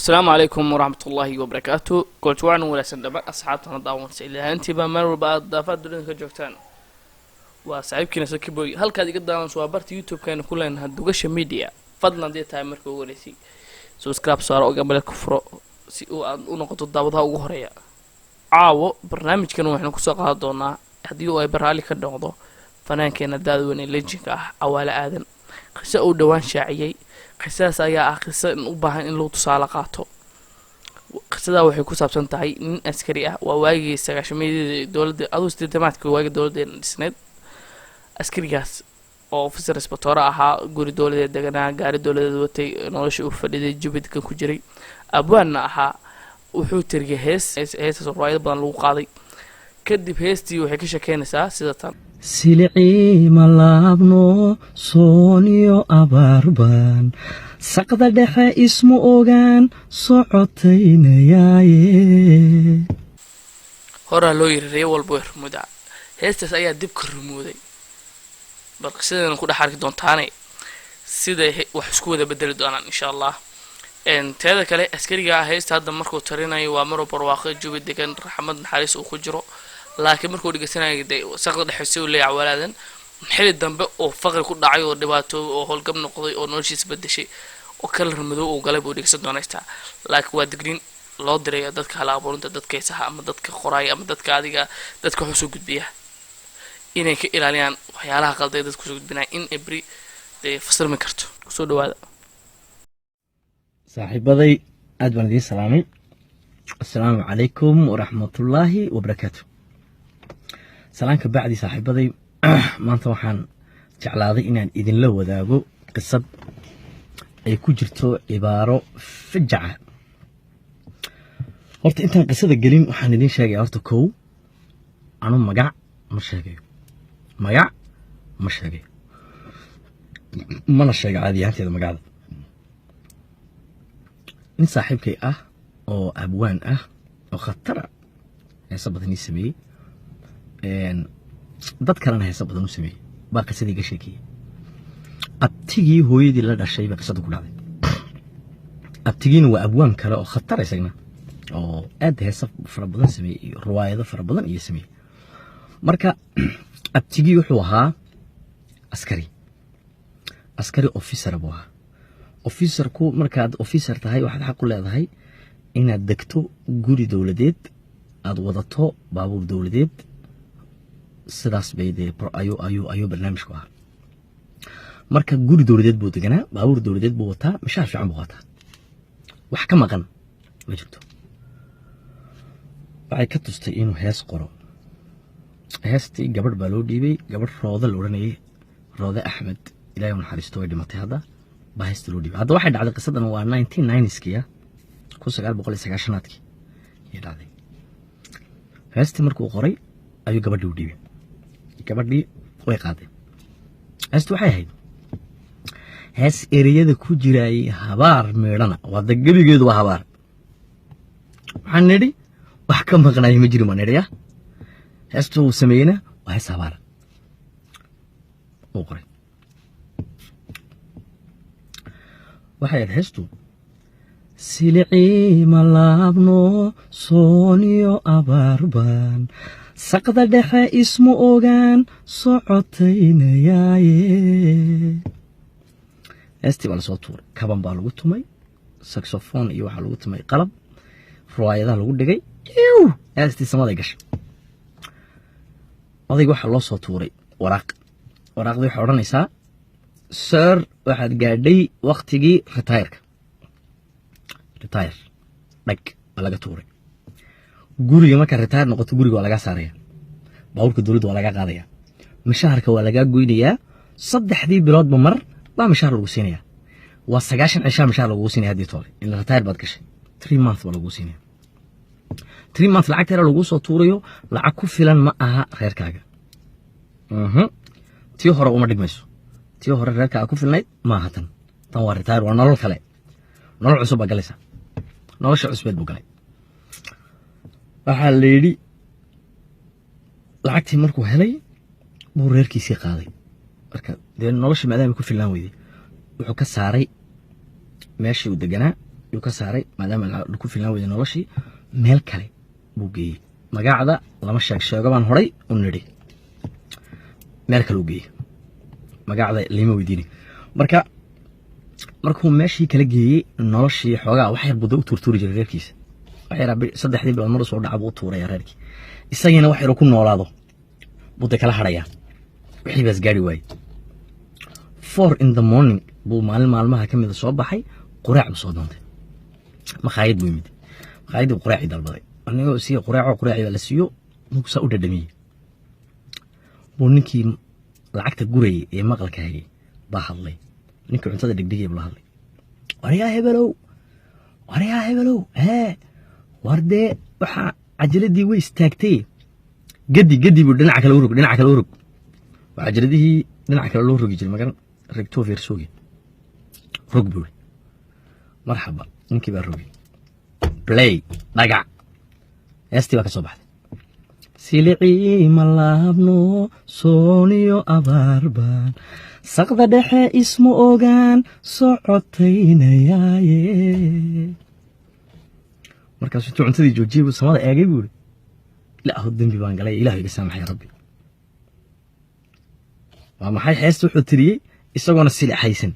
السلام عليكم ورحمة الله وبركاته. قلت وعن ولا سندبا أصحابنا داون سيلا أنت بمر بعد دافات دون كجوتان وصعيب كنا سكبوي هل كذا قد داون سوابرت يوتيوب كان كلنا هالدوغش ميديا فضلا دي تايمر كوريسي سبسكرايب صار قبل كفر ونقطة الضابط هاو هريا عاو برنامج كانوا إحنا كسوق هذونا هديو أي برالي كدوضو فنان كان دادوين الليجنك أول آذن قصة أو دوان شاعيي قصاص ayaa qisa in u baahan in loo tusaale qaato qisada waxay ku saabsan tahay nin askari ah waa waagii sagaashameedii dawladda aduusta damaadka waagii dawladda dhisneed askarigaas oo officer inspector ahaa guri dawladeed deganaa gaari dawladeed watay nolosha u fadhiday jubidkan ku jiray abwaanna ahaa wuxuu tiriyay hees riwaayad badan lagu qaaday kadib heestii waxay ka sheekeynaysaa sida tan silicii malaabno sooniyo abaarbaan saqda dhexe ismu ogaan socotaynayaaye horaa loo yiri ree walba way rumuudaa heestaas ayaa dib ka rumuuday bal qisadan ku dhex arki doontaane sida wax isku wada bedeli doonaan insha Allah teeda kale askariga heesta hadda markuu tarinayo waa maro barwaaqo jubi degan raxmad naxariis uu ku jiro laakiin markuu dhigasanayo saqda dhexe uu leeyahay walaadan xilli dambe oo faqri ku dhacay oo dhibaato oo howlgab noqday oo noloshiisa bedeshay oo kala madow oo galay buu dhigsan doonaysta laakiin waa digrin loo diray dadka hal abuurinta dadka isaha ama dadka qoraay ama dadka adiga dadka wax soo gudbiya inay ka ilaaliyaan waxyaalaha qalday dadku soo gudbinay in every day fasirmi karto soo dhawaada saaxiibaday aad baan idin salaamay assalaamu calaykum waraxmatullaahi wabarakaatuh salaanka bacdi saaxiibaday maanta waxaan jeclaaday inaan idinla wadaago qisad ay ku jirto cibaaro fajaca horta intaan qisada gelin waxaan idin sheegay horta kow anu magac ma sheegayo mana sheega caadi ahaanteeda magacda nin saaxiibkay ah oo abwaan ah oo khatara heesa badan ii sameeyey dad kalena heesa badan u sameeyey baa qisadii ga sheekiyey abtigii hooyadii la dhashay baa qisada ku dhacday abtigiina waa abwaan kale oo khatar isagna oo aad heesa fara badan sameeyey iyo riwaayado fara badan iyo sameeyey marka abtigii wuxuu ahaa askari officer buu ahaa officerku markaad officer tahay waxaad xaq u leedahay inaad degto guri dawladeed aad wadato baabuur dawladeed sidaas bay ayuu barnaamijku ahaa marka guri dawladeed buu deganaa baabuur dawladeed buu wataa mishaar fiican buu wataa wax ka maqan ma jirto waxay ka tustay inuu hees qoro heestii gabadh baa loo dhiibay gabadh rooda la odhanayay roode axmed ilaahay u naxariisto way dhimatay hadda baa heesta loo dhiibay hadda waxay dhacday qisadan waa 1990skii 1990kii ayay dhacday heestii markuu qoray ayuu gabadhii u dhiibay gabadhii way qaaday heestu waxay ahayd hees ereyada ku jiray habaar meedhana waa gebigeedu waa habaar waxaan nidhi wax ka maqnayo ma jiro ma nidhi heestu uu sameeyeyna waa hees habaar uu qoray waxay ahayd heestu silicii malaabno sooniyo abaarbaan saqda dhexe ismu ogaan socotaynayaaye heestii baa lasoo tuuray kaban baa lagu tumay saxophone iyo waxaa lagu tumay qalab riwaayadaha lagu dhigay heestii samaday gashay odayga waxaa loo soo tuuray waraaqdii waxay odhanaysaa sir waxaad gaadhay waktigii retire dhag waa laga tuuray guriga markaa retire noqoto guriga waa laga saaraya baabuurka dawladda waa laga qaadaya mishaarka waa laga goynayaa 3 biloodba mar baa mishaar lagu siinaya waa 90 cishaa mishaar lagu siinaya hadii toole in retire baad gashay 3 months baa lagu siinaya 3 months lacagta lagu soo tuurayo lacag ku filan ma aha reerkaaga tii hore uma dhigmayso tii hore reerkaaga ku filnayd ma aha tan waa retire waa nolol kale nolol cusub baa galaysa nolosha cusbeed buu galay waxaa la yidhi lacagtii markuu helay buu reerkiisii qaaday marka dee nolosha maadaama ku filnaan weyday wuxuu ka saaray meeshii uu deganaa yuu ka saaray maadaama la ku filan weyday noloshii meel kale buu geeyey magacda lama sheego baan horay u nidhi meel kale uu geeyey magacda lima weydiini markuu meeshii kala geeyey noloshii xoogaa wax yar buu u tuurtuuri jiray reerkiisa wax yar 3 bilood mar soo dhaca buu tuuraya reerkii isagina wax yar ku noolaado buu kala harayaa wixii bas gaari waayay 4 in the morning buu maalmaha kamid soo baxay quraac buu soo doontay maqaayad buu yimid maqaayadii quraaci dalbaday anigoo si quraaci la siiyo muxuu u dhadhamiyay buu ninkii lacagta gurayay ee maqalka hayay baa hadlay ninkii cuntada dhigdhigay buu hadlay wariyaa hebelow warde waxa cajiladii way istaagtay gadi buu dhinaca kale u rog waxa cajiladii dhinaca kale loo rogi jiray magan regto versoge rog buu marxaba ninkii baa rogi play dhagac heestii baa ka soo baxday silicii malaabno sooniyo abaarbaan saqda dhexe isma ogaan socotaynayaaye markaasuu intuu cuntadii joojiyey buu samada eegay buu ilaahu dembi baan galay ilaahu iga saamaxay rabbi waa maxay heesta wuxuu tiriyey isagoona silixaysan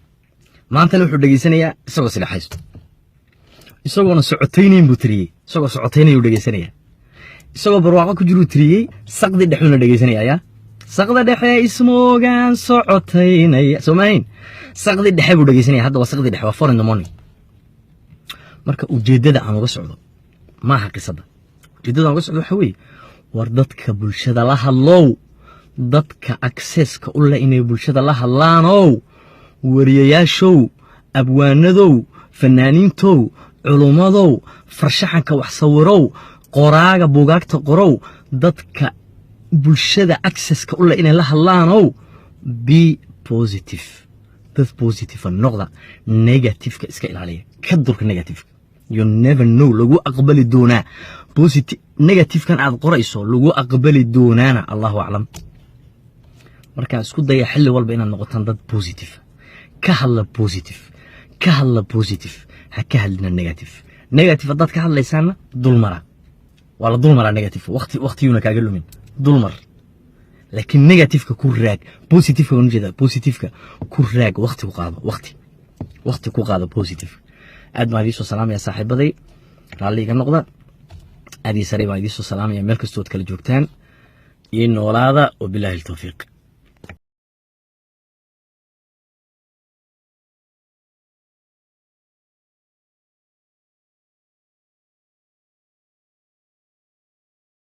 maantana wuxuu dhageysanayaa isagoo silixaysto isagoona socotaynayn buu tiriyey isagoo socotaynayuu dhageysanayaa isagoo barwaaqo ku jiruu tiriyey saqdi dhexuuna dhageysanayaa saqda dhexe ismoogaan socotaynaya soomayn saqdi dhexe buu dhageysanaya hadda waa saqdi dhexe waa 4 in the morning marka ujeedada aan uga socdo maaha qisada ujeedada aan uga socdo waxa weeye war dadka bulshada la hadlow dadka accesska u leh inay bulshada la hadlaanow wariyayaashow abwaanadow fanaaniintow culumadow farshaxanka wax sawirow qoraaga buugaagta qorow dadka bulshada accesska u leh inay la hadlaanow be positive dad positive noqda negative iska ilaaliya ka durka negative you never know lagu aqbali doonaa positive negative kan aad qorayso lagu aqbali doonaana Allahu a'lam marka isku daya xilli walba inaad noqotaan dad positive ka hadla positive ha ka hadlina negative dad ka hadlaysaana dulmara wala dulmara negative waqtiyuna kaaga lumin dulmar laakiin negative-ka ku raag positive-ka u jeeda positive-ka ku raag waqti ku qaado positive aad ma diiso salaamaya saaxiibaday raalli iga noqda aad ii sare baa diiso salaamaya meel kastood kala joogtaan iyo noolaada oo bilaahi tawfiiq